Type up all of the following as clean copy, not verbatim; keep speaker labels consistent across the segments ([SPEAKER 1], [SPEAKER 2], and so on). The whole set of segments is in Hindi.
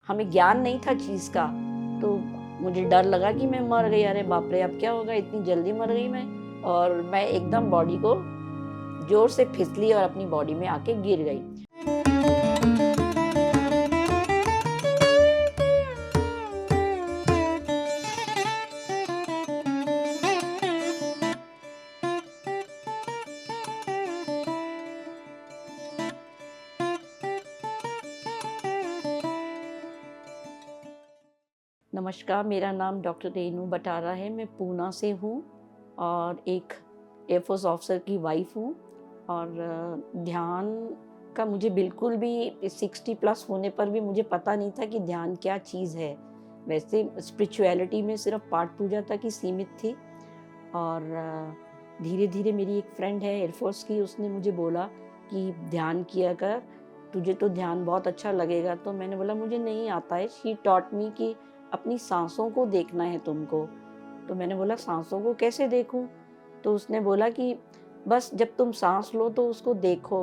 [SPEAKER 1] हमें ज्ञान नहीं था चीज़ का, तो मुझे डर लगा कि मैं मर गई। अरे बाप रे! अब क्या होगा, इतनी जल्दी मर गई मैं। और मैं एकदम बॉडी को ज़ोर से फिसली और अपनी बॉडी में आके गिर गई। नमस्कार, मेरा नाम डॉक्टर रेनू बटारा है। मैं पूना से हूँ और एक एयरफोर्स ऑफिसर की वाइफ हूँ। और ध्यान का मुझे बिल्कुल भी 60 प्लस होने पर भी मुझे पता नहीं था कि ध्यान क्या चीज़ है। वैसे स्पिरिचुअलिटी में सिर्फ पाठ पूजा तक ही सीमित थी। और धीरे धीरे मेरी एक फ्रेंड है एयरफोर्स की, उसने मुझे बोला कि ध्यान किया कर, तुझे तो ध्यान बहुत अच्छा लगेगा। तो मैंने बोला मुझे नहीं आता है। शी टॉट मी कि अपनी सांसों को देखना है तुमको। तो मैंने बोला सांसों को कैसे देखूं? तो उसने बोला कि बस जब तुम सांस लो तो उसको देखो,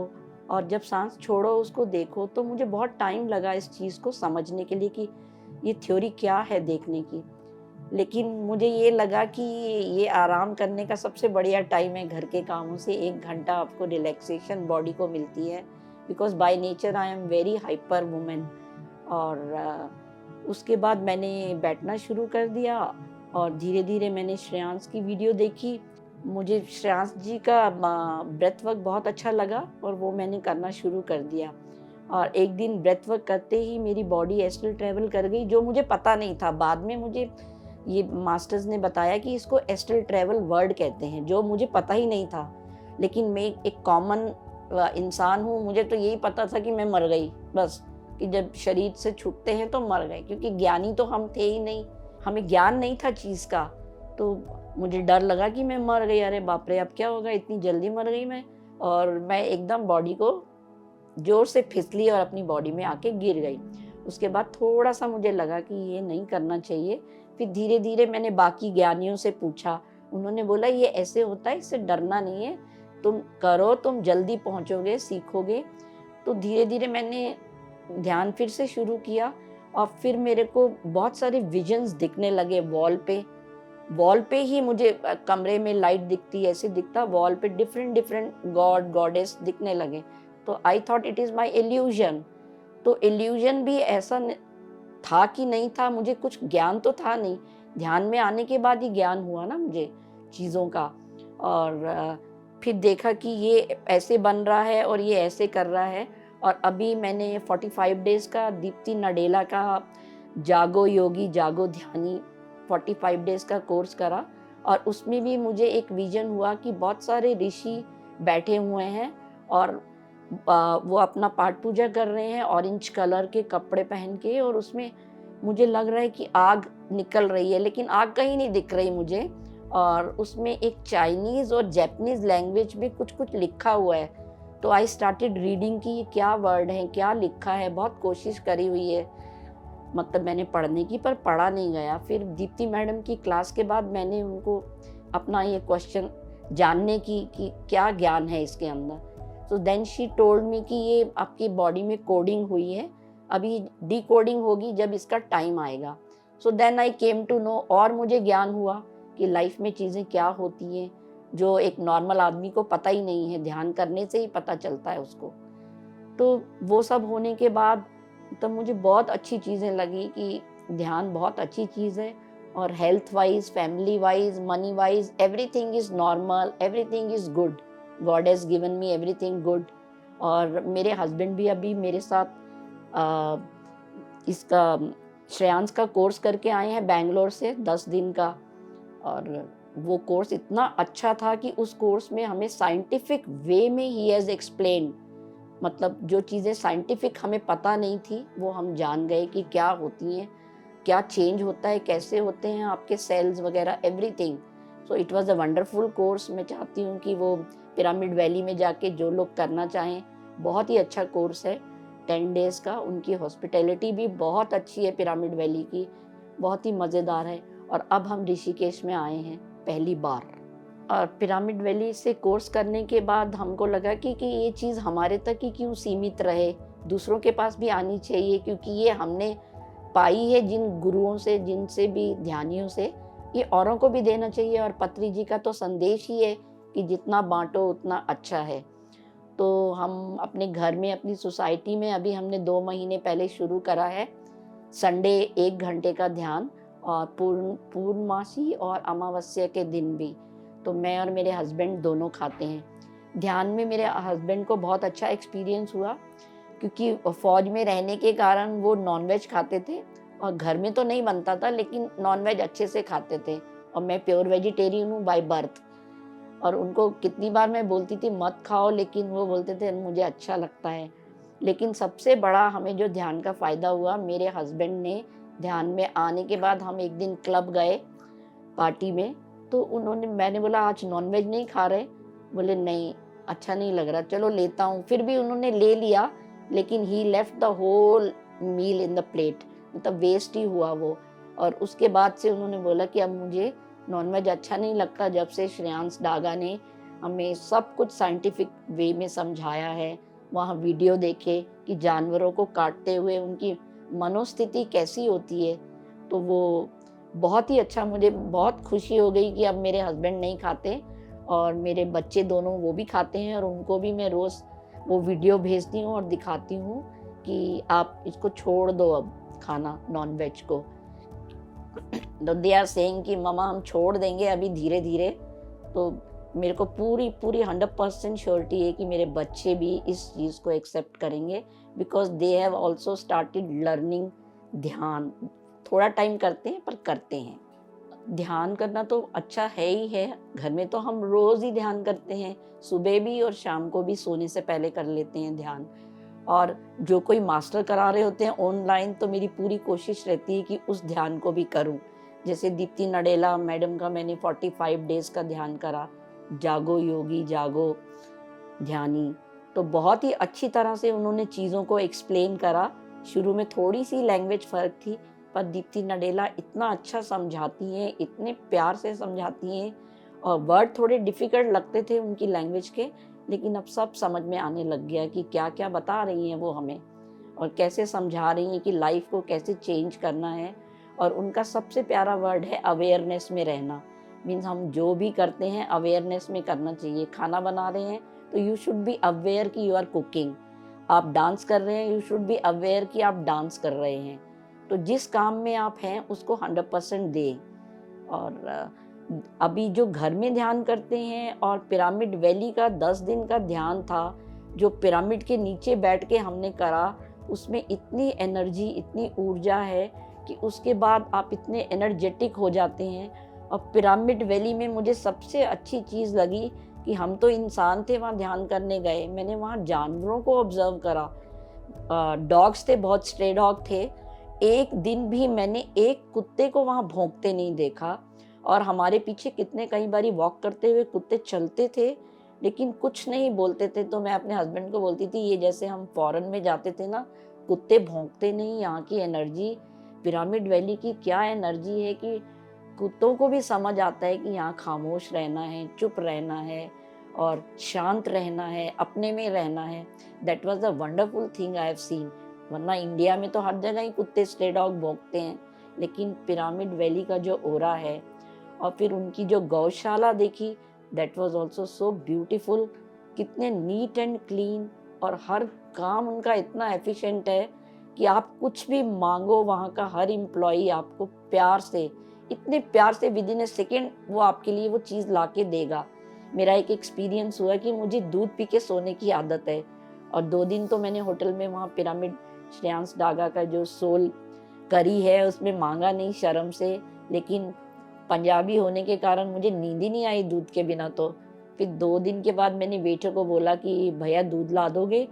[SPEAKER 1] और जब सांस छोड़ो उसको देखो। तो मुझे बहुत टाइम लगा इस चीज़ को समझने के लिए कि ये थ्योरी क्या है देखने की। लेकिन मुझे ये लगा कि ये आराम करने का सबसे बढ़िया टाइम है। घर के कामों से 1 घंटा आपको रिलैक्सेशन बॉडी को मिलती है, because by nature I am very hyper women. और उसके बाद मैंने बैठना शुरू कर दिया और धीरे धीरे मैंने श्रेयांश की वीडियो देखी। मुझे श्रेयांश जी का ब्रेथ वर्क बहुत अच्छा लगा और वो मैंने करना शुरू कर दिया। और एक दिन ब्रेथ वर्क करते ही मेरी बॉडी एस्ट्रल ट्रैवल कर गई, जो मुझे पता नहीं था। बाद में मुझे ये मास्टर्स ने बताया कि इसको एस्ट्रल ट्रैवल वर्ड कहते हैं, जो मुझे पता ही नहीं था। लेकिन मैं एक कॉमन इंसान हूँ, मुझे तो यही पता था कि मैं मर गई बस, कि जब शरीर से छूटते हैं तो मर गए, क्योंकि ज्ञानी तो हम थे ही नहीं। हमें ज्ञान नहीं था चीज़ का, तो मुझे डर लगा कि मैं मर गई। अरे बाप रे! अब क्या होगा, इतनी जल्दी मर गई मैं। और मैं एकदम बॉडी को ज़ोर से फिसली और अपनी बॉडी में आके गिर गई। उसके बाद थोड़ा-सा मुझे लगा कि ये नहीं करना चाहिए। फिर धीरे-धीरे मैंने बाकी ज्ञानियों से पूछा। उन्होंने बोला ये ऐसे होता है, इससे डरना नहीं है, तुम करो, तुम जल्दी पहुँचोगे, सीखोगे। तो धीरे-धीरे मैंने ध्यान फिर से शुरू किया और फिर मेरे को बहुत सारे विजन्स दिखने लगे वॉल पे ही मुझे कमरे में लाइट दिखती, ऐसे दिखता वॉल पे डिफरेंट डिफरेंट गॉड गॉडेस दिखने लगे। तो I thought it is my illusion. तो इल्यूजन भी ऐसा था कि नहीं था, मुझे कुछ ज्ञान तो था नहीं। ध्यान में आने के बाद ही ज्ञान हुआ ना मुझे चीज़ों का। और फिर देखा कि ये ऐसे बन रहा है और ये ऐसे कर रहा है। और अभी मैंने 45 डेज़ का दीप्ति नडेला का जागो योगी जागो ध्यानी 45 डेज़ का कोर्स करा। और उसमें भी मुझे एक विजन हुआ कि बहुत सारे ऋषि बैठे हुए हैं और वो अपना पाठ पूजा कर रहे हैं ऑरेंज कलर के कपड़े पहन के। और उसमें मुझे लग रहा है कि आग निकल रही है, लेकिन आग कहीं नहीं दिख रही मुझे। और उसमें एक चाइनीज़ और जापानीज़ लैंग्वेज में कुछ कुछ लिखा हुआ है। तो आई स्टार्टेड रीडिंग कि ये क्या वर्ड है, क्या लिखा है। बहुत कोशिश करी हुई है मतलब मैंने पढ़ने की, पर पढ़ा नहीं गया। फिर दीप्ति मैडम की क्लास के बाद मैंने उनको अपना ये क्वेश्चन जानने की कि क्या ज्ञान है इसके अंदर। So then she told me कि ये आपकी बॉडी में कोडिंग हुई है, अभी डिकोडिंग होगी जब इसका टाइम आएगा। So then I came to know, और मुझे ज्ञान हुआ कि लाइफ में चीज़ें क्या होती हैं जो एक नॉर्मल आदमी को पता ही नहीं है, ध्यान करने से ही पता चलता है उसको। तो वो सब होने के बाद तब मुझे बहुत अच्छी चीज़ें लगी कि ध्यान बहुत अच्छी चीज़ है। और health wise, family wise, money wise, everything is normal, everything is good. God has given me everything good. और मेरे हस्बैंड भी अभी मेरे साथ आ, इसका श्रेयांश का कोर्स करके आए हैं बैंगलोर से 10 दिन का। और वो कोर्स इतना अच्छा था कि उस कोर्स में हमें साइंटिफिक वे में ही हैज़ एक्सप्लेन्ड, मतलब जो चीज़ें साइंटिफिक हमें पता नहीं थी वो हम जान गए कि क्या होती हैं, क्या चेंज होता है, कैसे होते हैं आपके सेल्स वगैरह, everything. So it was a wonderful course. मैं चाहती हूँ कि वो पिरामिड वैली में जाके जो लोग करना चाहें, बहुत ही अच्छा कोर्स है 10 डेज़ का। उनकी हॉस्पिटैलिटी भी बहुत अच्छी है पिरामिड वैली की, बहुत ही मज़ेदार है। और अब हम ऋषिकेश में आए हैं पहली बार। और पिरामिड वैली से कोर्स करने के बाद हमको लगा कि ये चीज़ हमारे तक ही क्यों सीमित रहे, दूसरों के पास भी आनी चाहिए। क्योंकि ये हमने पाई है जिन गुरुओं से, जिनसे भी ध्यानियों से, ये औरों को भी देना चाहिए। और पत्री जी का तो संदेश ही है कि जितना बांटो उतना अच्छा है। तो हम अपने घर में, अपनी सोसाइटी में अभी हमने 2 महीने पहले शुरू करा है संडे 1 घंटे का ध्यान, और पूर्णमासी और अमावस्या के दिन भी। तो मैं और मेरे हस्बैंड दोनों खाते हैं। ध्यान में मेरे हस्बैंड को बहुत अच्छा एक्सपीरियंस हुआ, क्योंकि फौज में रहने के कारण वो नॉनवेज खाते थे, और घर में तो नहीं बनता था लेकिन नॉनवेज अच्छे से खाते थे। और मैं प्योर वेजिटेरियन हूँ बाय बर्थ। और उनको कितनी बार मैं बोलती थी मत खाओ, लेकिन वो बोलते थे मुझे अच्छा लगता है। लेकिन सबसे बड़ा हमें जो ध्यान का फ़ायदा हुआ, मेरे हस्बैंड ने ध्यान में आने के बाद, हम एक दिन क्लब गए पार्टी में, तो मैंने बोला आज नॉनवेज नहीं खा रहे? बोले नहीं, अच्छा नहीं लग रहा, चलो लेता हूँ। फिर भी उन्होंने ले लिया, लेकिन he left the whole meal in the plate, मतलब वेस्ट ही हुआ वो। और उसके बाद से उन्होंने बोला कि अब मुझे नॉनवेज अच्छा नहीं लगता। जब से श्रेयांश डागा ने हमें सब कुछ साइंटिफिक वे में समझाया है, वहाँ वीडियो देखे कि जानवरों को काटते हुए उनकी मनोस्थिति कैसी होती है, तो वो बहुत ही अच्छा, मुझे बहुत खुशी हो गई कि अब मेरे हस्बैंड नहीं खाते और मेरे बच्चे दोनों वो भी खाते हैं। और उनको भी मैं रोज़ वो वीडियो भेजती हूँ और दिखाती हूँ कि आप इसको छोड़ दो अब खाना, नॉनवेज को। तो दे आर सेइंग कि ममा हम छोड़ देंगे अभी धीरे धीरे। तो मेरे को पूरी 100% श्योरिटी है कि मेरे बच्चे भी इस चीज़ को एक्सेप्ट करेंगे, because they have also started learning ध्यान। थोड़ा टाइम करते हैं पर करते हैं। ध्यान करना तो अच्छा है ही है, घर में तो हम रोज़ ही ध्यान करते हैं, सुबह भी और शाम को भी सोने से पहले कर लेते हैं ध्यान। और जो कोई मास्टर करा रहे होते हैं ऑनलाइन, तो मेरी पूरी कोशिश रहती है कि उस ध्यान को भी करूं। जैसे दीप्ति नडेला मैडम का मैंने 45 डेज का ध्यान करा, जागो योगी जागो ध्यानी। तो बहुत ही अच्छी तरह से उन्होंने चीज़ों को एक्सप्लेन करा। शुरू में थोड़ी सी लैंग्वेज फ़र्क थी, पर दीप्ति नडेला इतना अच्छा समझाती हैं, इतने प्यार से समझाती हैं। और वर्ड थोड़े डिफ़िकल्ट लगते थे उनकी लैंग्वेज के, लेकिन अब सब समझ में आने लग गया कि क्या क्या बता रही हैं वो हमें, और कैसे समझा रही हैं कि लाइफ को कैसे चेंज करना है। और उनका सबसे प्यारा वर्ड है अवेयरनेस में रहना। मीन्स हम जो भी करते हैं अवेयरनेस में करना चाहिए। खाना बना रहे हैं तो यू शुड बी अवेयर कि यू आर कुकिंग। आप डांस कर रहे हैं, यू शुड बी अवेयर कि आप डांस कर रहे हैं। तो जिस काम में आप हैं उसको 100% दें। और अभी जो घर में ध्यान करते हैं, और पिरामिड वैली का 10 दिन का ध्यान था जो पिरामिड के नीचे बैठ के हमने करा, उसमें इतनी एनर्जी, इतनी ऊर्जा है कि उसके बाद आप इतने एनर्जेटिक हो जाते हैं। और पिरामिड वैली में मुझे सबसे अच्छी चीज़ लगी कि हम तो इंसान थे, वहाँ ध्यान करने गए, मैंने वहाँ जानवरों को ऑब्जर्व करा। डॉग्स थे, बहुत स्ट्रे डॉग थे। एक दिन भी मैंने एक कुत्ते को वहाँ भौंकते नहीं देखा। और हमारे पीछे कितने कई बारी वॉक करते हुए कुत्ते चलते थे, लेकिन कुछ नहीं बोलते थे। तो मैं अपने हस्बैंड को बोलती थी ये जैसे हम फॉरेन में जाते थे ना, कुत्ते भौंकते नहीं। यहाँ की एनर्जी, पिरामिड वैली की क्या एनर्जी है कि कुत्तों को भी समझ आता है कि यहाँ खामोश रहना है, चुप रहना है और शांत रहना है, अपने में रहना है। That was the wonderful thing I have seen. वरना इंडिया में तो हर जगह ही कुत्ते स्ट्रे डॉग भौंकते हैं, लेकिन पिरामिड वैली का जो ओरा है, और फिर उनकी जो गौशाला देखी, that was also so beautiful. कितने नीट एंड क्लीन, और हर काम उनका इतना एफिशिएंट है कि आप कुछ भी मांगो, वहाँ का हर एम्प्लॉई आपको प्यार से, इतने प्यार से विद इन ए सेकेंड वो आपके लिए वो चीज़ ला के देगा। मेरा एक एक्सपीरियंस हुआ कि मुझे दूध पी के सोने की आदत है, और 2 दिन तो मैंने होटल में वहाँ पिरामिड श्रेयांश डागा का जो सोल करी है उसमें मांगा नहीं शर्म से, लेकिन पंजाबी होने के कारण मुझे नींद ही नहीं आई दूध के बिना। तो फिर 2 दिन के बाद मैंने वेटर को बोला कि भैया दूध ला दोगे।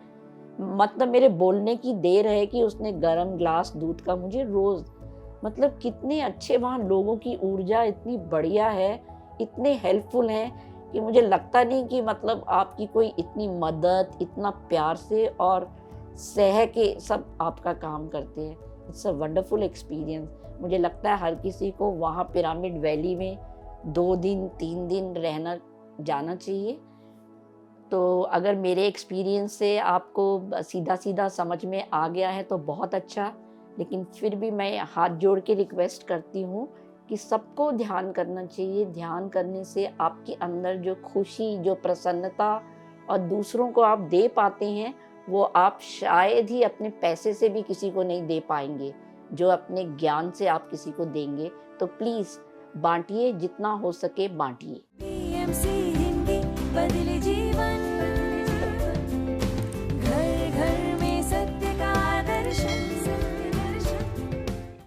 [SPEAKER 1] मतलब मेरे बोलने की देर है कि उसने गरम ग्लास दूध का मुझे रोज, मतलब कितने अच्छे वहाँ लोगों की ऊर्जा इतनी बढ़िया है, इतने हेल्पफुल हैं कि मुझे लगता नहीं कि मतलब आपकी कोई इतनी मदद, इतना प्यार से और सह के सब आपका काम करते हैं। It's a wonderful experience. मुझे लगता है हर किसी को वहाँ पिरामिड वैली में 2 दिन 3 दिन रहना जाना चाहिए। तो अगर मेरे एक्सपीरियंस से आपको सीधा सीधा समझ में आ गया है तो बहुत अच्छा, लेकिन फिर भी मैं हाथ जोड़ के रिक्वेस्ट करती हूँ कि सबको ध्यान करना चाहिए। ध्यान करने से आपके अंदर जो खुशी, जो प्रसन्नता और दूसरों को आप दे पाते हैं, वो आप शायद ही अपने पैसे से भी किसी को नहीं दे पाएँगे, जो अपने ज्ञान से आप किसी को देंगे। तो प्लीज़ बाँटिए, जितना हो सके बाँटिए।